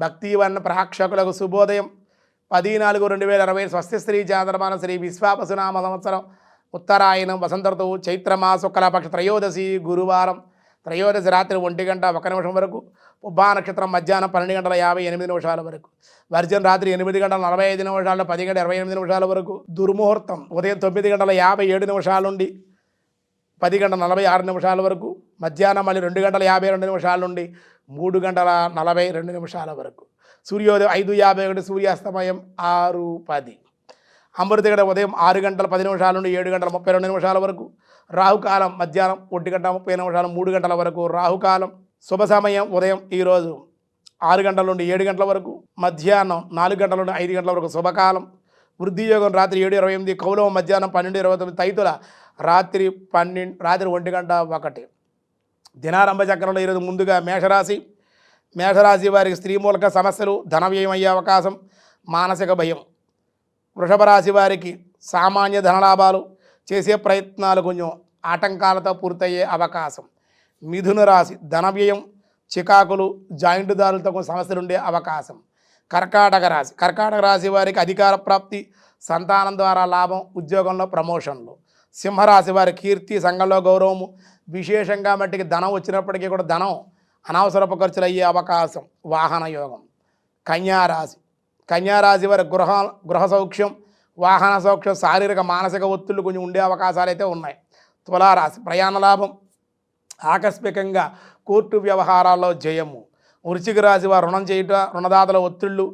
భక్తివన్న ప్రేక్షకులకు శుభోదయం 10/4/2020 స్వస్తి శ్రీ చాంద్రమాన శ్రీ విశ్వాపసునామ సంవత్సరం ఉత్తరాయణం వసంత ఋతువు చైత్రమాస శుక్లపక్ష త్రయోదశి గురువారం త్రయోదశి రాత్రి 1:01 వరకు పుబ్బా నక్షత్రం మధ్యాహ్నం 12:58 వరకు వర్జన్ రాత్రి 8:45 10:28 వరకు దుర్ముహూర్తం ఉదయం 9:57 నుండి 10:46 వరకు మధ్యాహ్నం మళ్ళీ 2:52 నుండి 3:42 వరకు సూర్యోదయం 5:51 సూర్యాస్తమయం 6:10 అమృతగడ ఉదయం 6:10 నుండి 7:32 వరకు రాహుకాలం మధ్యాహ్నం 1:30 3 గంటల వరకు రాహుకాలం శుభ సమయం ఉదయం ఈరోజు 6 గంటల నుండి 7 గంటల వరకు మధ్యాహ్నం 4 గంటల నుండి 5 గంటల వరకు శుభకాలం వృద్ధి యోగం రాత్రి 7:28 కౌలవం మధ్యాహ్నం 12:29 తైతుల రాత్రి 1:01 దినారంభ చక్రంలో ఈరోజు ముందుగా మేషరాశి వారికి స్త్రీ మూలక సమస్యలు ధన వ్యయం అయ్యే అవకాశం మానసిక భయం. వృషభ రాశి వారికి సామాన్య ధనలాభాలు చేసే ప్రయత్నాలు కొంచెం ఆటంకాలతో పూర్తయ్యే అవకాశం. మిథున రాశి ధన వ్యయం చికాకులు జాయింట్దారులతో కొన్ని సమస్యలు ఉండే అవకాశం. కర్కాటక రాశి వారికి అధికార ప్రాప్తి సంతానం ద్వారా లాభం ఉద్యోగంలో ప్రమోషన్లు. సింహరాశి వారి కీర్తి సంఘంలో గౌరవము విశేషంగా మట్టికి ధనం వచ్చినప్పటికీ కూడా ధనం అనవసరపు ఖర్చులు అయ్యే అవకాశం వాహన యోగం. కన్యారాశి వారి గృహ సౌఖ్యం వాహన సౌఖ్యం శారీరక మానసిక ఒత్తిళ్లు కొంచెం ఉండే అవకాశాలు అయితే ఉన్నాయి. తులారాశి ప్రయాణ లాభం ఆకస్మికంగా కోర్టు వ్యవహారాల్లో జయము. వృశ్చిక రాశి వారు రుణం చేయుట రుణదాతల ఒత్తిళ్లు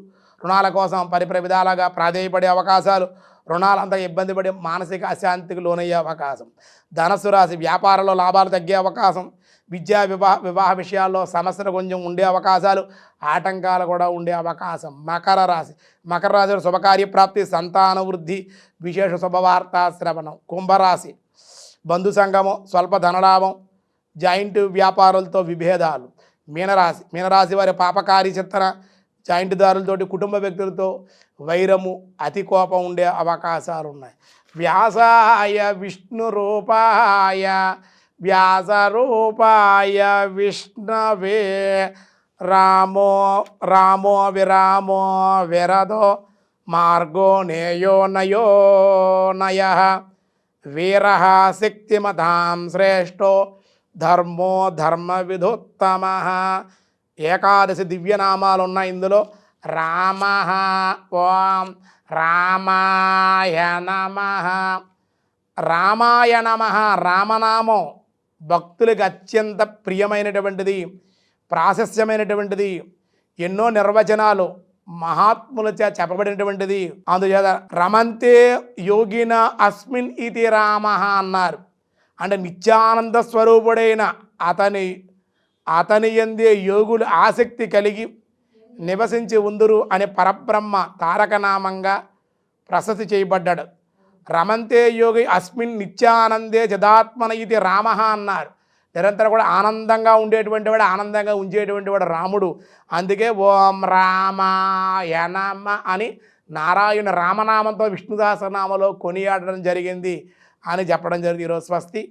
రుణాల కోసం పరిపరి విధాలుగా ప్రాధేయపడే అవకాశాలు రుణాలంతా ఇబ్బంది పడి మానసిక అశాంతికి లోనయ్యే అవకాశం. ధనస్సు రాశి వ్యాపారంలో లాభాలు తగ్గే అవకాశం. విద్యా వివాహ విషయాల్లో సమస్యలు కొంచెం ఉండే అవకాశాలు ఆటంకాలు కూడా ఉండే అవకాశం. మకర రాశి శుభకార్యప్రాప్తి సంతాన వృద్ధి విశేష శుభవార్తా శ్రవణం. కుంభరాశి బంధు సంగమం స్వల్ప ధనలాభం జాయింట్ వ్యాపారులతో విభేదాలు. మీనరాశి వారి పాపకారి చిత్తన జాయింట్దారులతోటి కుటుంబ వ్యక్తులతో వైరము అతి కోపం ఉండే అవకాశాలు ఉన్నాయి. వ్యాసాయ విష్ణవే రామో విరామో విరదో మార్గో నేయో నయః వీరః శక్తిమతాం శ్రేష్టో ధర్మో ధర్మ విధుత్తమః. ఏకాదశి దివ్యనామాలు ఉన్నాయి ఇందులో. ఓం రామాయ నమః. రామనామం భక్తులకు అత్యంత ప్రియమైనటువంటిది ప్రాశస్యమైనటువంటిది. ఎన్నో నిర్వచనాలు మహాత్ములచే చెప్పబడినటువంటిది. అందుచేత రమంతే యోగిన అస్మిన్ ఇది రామ అన్నారు. అంటే నిత్యానంద స్వరూపుడైన అతని యందే యోగులు ఆసక్తి కలిగి నివసించి ఉందురు అనే పరబ్రహ్మ తారకనామంగా ప్రశస్తి చేయబడ్డాడు. రమంతే యోగి అస్మిన్ నిత్యానందే జదాత్మన ఇది రామ అన్నారు. నిరంతరం కూడా ఆనందంగా ఉండేటువంటి వాడు ఆనందంగా ఉంచేటువంటి వాడు రాముడు. అందుకే ఓం రామాయ నమః అని నారాయణ రామనామంతో విష్ణుదాసనామలో కొనియాడడం జరిగింది అని చెప్పడం జరిగింది. ఈరోజు స్వస్తి.